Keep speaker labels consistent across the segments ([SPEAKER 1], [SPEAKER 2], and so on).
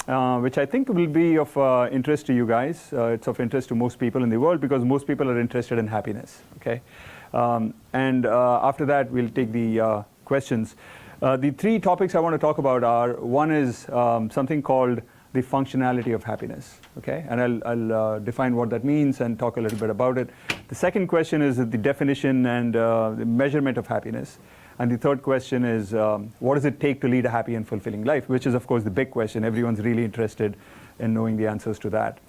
[SPEAKER 1] which I think will be of interest to you guys. It's of interest to most people in the world because most people are interested in happiness. Okay, and after that we'll take the questions. The three topics I want to talk about are, one is something called the functionality of happiness, okay? And I'll define what that means and talk a little bit about it. The second question is the definition and the measurement of happiness. And the third question is, what does it take to lead a happy and fulfilling life? Which is, of course, the big question. Everyone's really interested in knowing the answers to that.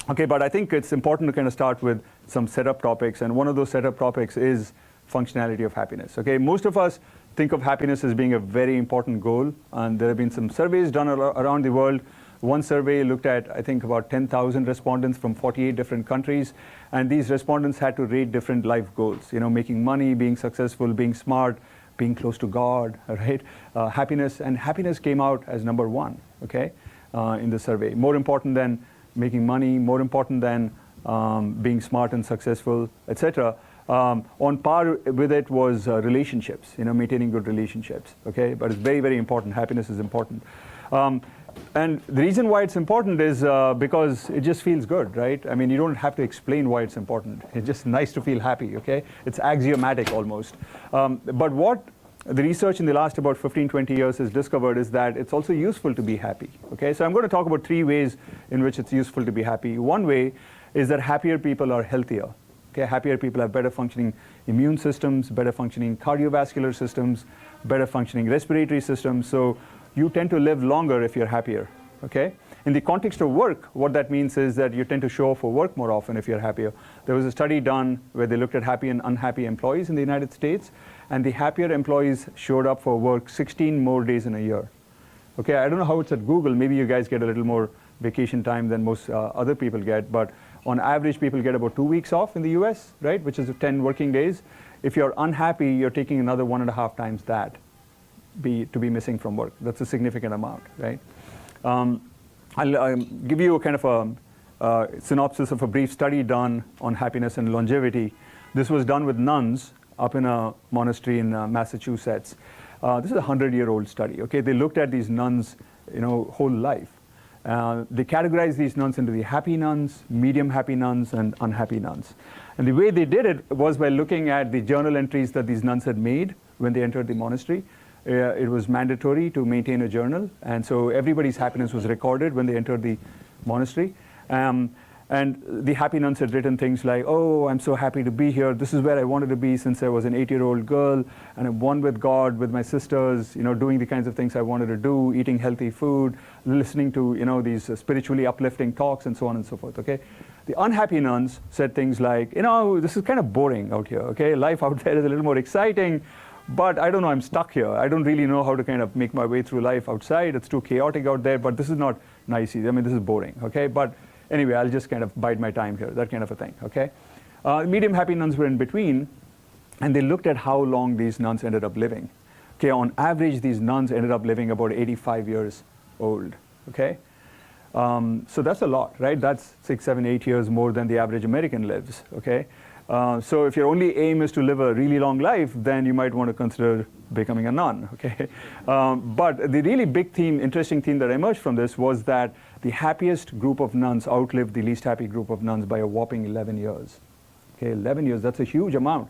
[SPEAKER 1] Okay, but I think it's important to kind of start with some setup topics. And one of those setup topics is functionality of happiness, okay? Most of us think of happiness as being a very important goal. And there have been some surveys done around the world. One survey looked at, I think, about 10,000 respondents from 48 different countries. And these respondents had to rate different life goals, you know, making money, being successful, being smart, being close to God, right? Happiness. And happiness came out as number one, okay, in the survey. More important than making money, more important than being smart and successful, etc. On par with it was relationships, you know, maintaining good relationships, okay? But it's very, very important. Happiness is important. And the reason why it's important is because it just feels good, right? I mean, you don't have to explain why it's important. It's just nice to feel happy, okay? It's axiomatic almost. But what the research in the last about 15, 20 years has discovered is that it's also useful to be happy, okay? So I'm going to talk about three ways in which it's useful to be happy. One way is that happier people are healthier, okay? Happier people have better functioning immune systems, better functioning cardiovascular systems, better functioning respiratory systems. So you tend to live longer if you're happier, okay? In the context of work, what that means is that you tend to show up for work more often if you're happier. There was a study done where they looked at happy and unhappy employees in the United States, and the happier employees showed up for work 16 more days in a year. Okay, I don't know how it's at Google. Maybe you guys get a little more vacation time than most other people get, but on average, people get about 2 weeks off in the US, right, which is 10 working days. If you're unhappy, you're taking another 1.5 times that to be missing from work. That's a significant amount, right? I'll give you a kind of a synopsis of a brief study done on happiness and longevity. This was done with nuns up in a monastery in Massachusetts. This is a 100-year-old study, okay? They looked at these nuns, you know, whole life. They categorized these nuns into the happy nuns, medium happy nuns, and unhappy nuns. And the way they did it was by looking at the journal entries that these nuns had made when they entered the monastery. It was mandatory to maintain a journal, and so everybody's happiness was recorded when they entered the monastery. And the happy nuns had written things like, oh, I'm so happy to be here. This is where I wanted to be since I was an 8-year-old girl, and I'm one with God, with my sisters, you know, doing the kinds of things I wanted to do, eating healthy food, listening to, you know, these spiritually uplifting talks, and so on and so forth, okay? The unhappy nuns said things like, you know, this is kind of boring out here, okay? Life out there is a little more exciting, but I don't know, I'm stuck here. I don't really know how to kind of make my way through life outside. It's too chaotic out there, but this is not nice either. I mean, this is boring, okay? But anyway, I'll just kind of bide my time here, that kind of a thing, okay? Medium happy nuns were in between, and they looked at how long these nuns ended up living. Okay, on average, these nuns ended up living about 85 years old, okay? So that's a lot, right? That's 6, 7, 8 years more than the average American lives, okay? So if your only aim is to live a really long life, then you might want to consider becoming a nun, okay? But the really big theme, interesting theme that emerged from this was that the happiest group of nuns outlived the least happy group of nuns by a whopping 11 years. Okay, 11 years, that's a huge amount.